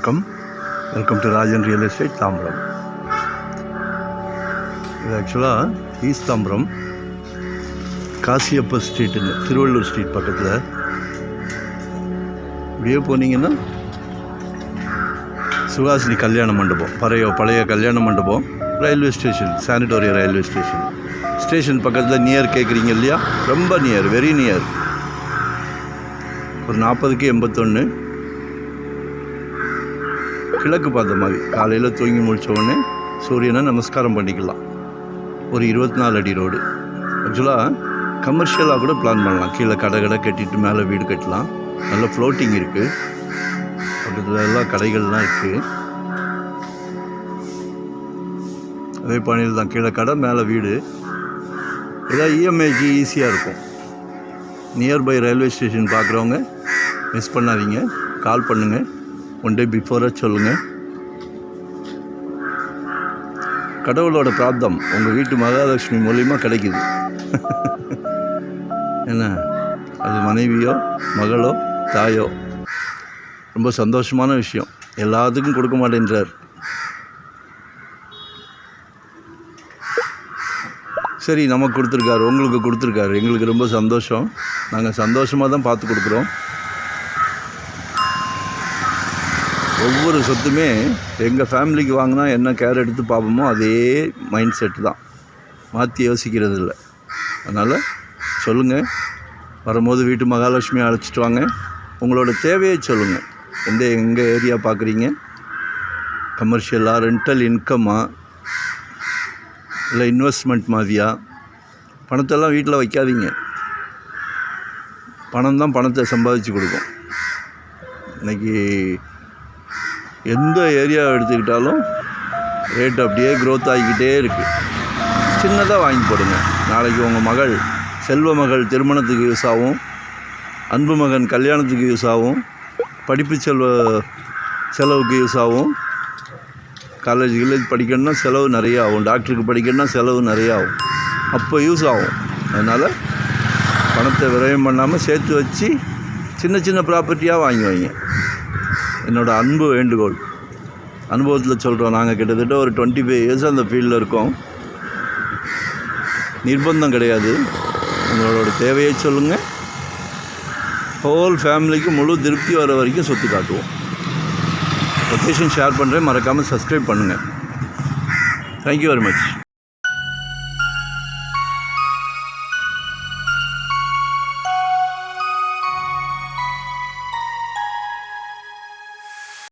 Welcome to Rajan real estate Tambaram. இது ஆக்சுவலாக east Tambaram Kashyapa ஸ்ட்ரீட்டுன்னு Tiruvallur street பக்கத்தில் இப்படியே போனீங்கன்னா சுகாசினி கல்யாண மண்டபம், பழைய கல்யாண மண்டபம், railway station, sanatorium railway station பக்கத்தில் நியர் கேட்குறீங்க இல்லையா? ரொம்ப நியர், வெரி நியர். ஒரு 40க்கு 81 கிழக்கு பார்த்த மாதிரி காலையில் தூங்கி முடித்தோடனே சூரியனை நமஸ்காரம் பண்ணிக்கலாம். ஒரு 24 அடி ரோடு. ஆக்சுவலாக கமர்ஷியலாக கூட பிளான் பண்ணலாம். கீழே கடை கட்டிட்டு மேலே வீடு கட்டலாம். நல்ல ஃப்ளோட்டிங் இருக்குது. பக்கத்தில் எல்லாம் கடைகள்லாம் இருக்குது. அதே பாணியில் தான் கீழே கடை மேலே வீடு. ஏதாவது இஎம்ஐக்கு ஈஸியாக இருக்கும். நியர்பை ரயில்வே ஸ்டேஷன் பார்க்குறவங்க மிஸ் பண்ணாதீங்க, கால் பண்ணுங்கள். 1 டே பிஃபோராக சொல்லுங்கள். கடவுளோட பிராப்தம் உங்கள் வீட்டு மகாலட்சுமி மூலியமாக கிடைக்குது. என்ன, அது மனைவியோ மகளோ தாயோ, ரொம்ப சந்தோஷமான விஷயம். எல்லாத்துக்கும் கொடுக்க மாட்டேன்றார். சரி, நமக்கு கொடுத்துருக்காரு, உங்களுக்கு கொடுத்துருக்காரு, எங்களுக்கு ரொம்ப சந்தோஷம். நாங்கள் சந்தோஷமாக தான் பார்த்து கொடுக்குறோம். ஒவ்வொரு சொத்துமே எங்கள் ஃபேமிலிக்கு வாங்கினா என்ன கேர் எடுத்து பார்ப்போமோ அதே மைண்ட் செட்டு தான், மாற்றி யோசிக்கிறது இல்லை. அதனால் சொல்லுங்கள், வரும்போது வீட்டு மகாலட்சுமி அழைச்சிட்டு வாங்க. உங்களோட தேவையை சொல்லுங்கள். எங்கள் ஏரியா பார்க்குறீங்க? கமர்ஷியலாக, ரெண்டல் இன்கம்மா, இல்லை இன்வெஸ்ட்மெண்ட் மாதிரியா? பணத்தெல்லாம் வீட்டில் வைக்காதீங்க. பணம் தான் பணத்தை சம்பாதிச்சு கொடுக்கும். இன்றைக்கி எந்த ஏரியா எடுத்துக்கிட்டாலும் ரேட் அப்படியே க்ரோத் ஆகிக்கிட்டே இருக்குது. சின்னதாக வாங்கி போடுங்க. நாளைக்கு உங்கள் மகள், செல்வ மகள் திருமணத்துக்கு யூஸ் ஆகும், அன்பு மகன் கல்யாணத்துக்கு யூஸ் ஆகும், படிப்பு செலவுக்கு யூஸ் ஆகும். காலேஜ் படிக்கணும்னா செலவு நிறையா ஆகும், டாக்டருக்கு படிக்கணும்னா செலவு நிறையா ஆகும். அப்போ யூஸ் ஆகும். அதனால் பணத்தை விரயம் பண்ணாமல் சேர்த்து வச்சு சின்ன ப்ராப்பர்ட்டியாக வாங்கி வைங்க. என்னோடய அன்பு வேண்டுகோள். அனுபவத்தில் சொல்கிறோம். நாங்கள் கிட்டத்தட்ட ஒரு 25 இயர்ஸ் அந்த ஃபீல்டில் இருக்கோம். நிர்பந்தம் கிடையாது. உங்களோட தேவையை சொல்லுங்கள். ஹோல் ஃபேமிலிக்கு முழு திருப்தி வர வரைக்கும் சொத்து காட்டுவோம். லொக்கேஷன் ஷேர் பண்ணுறேன், மறக்காமல் சப்ஸ்கிரைப் பண்ணுங்கள். Thank you very much.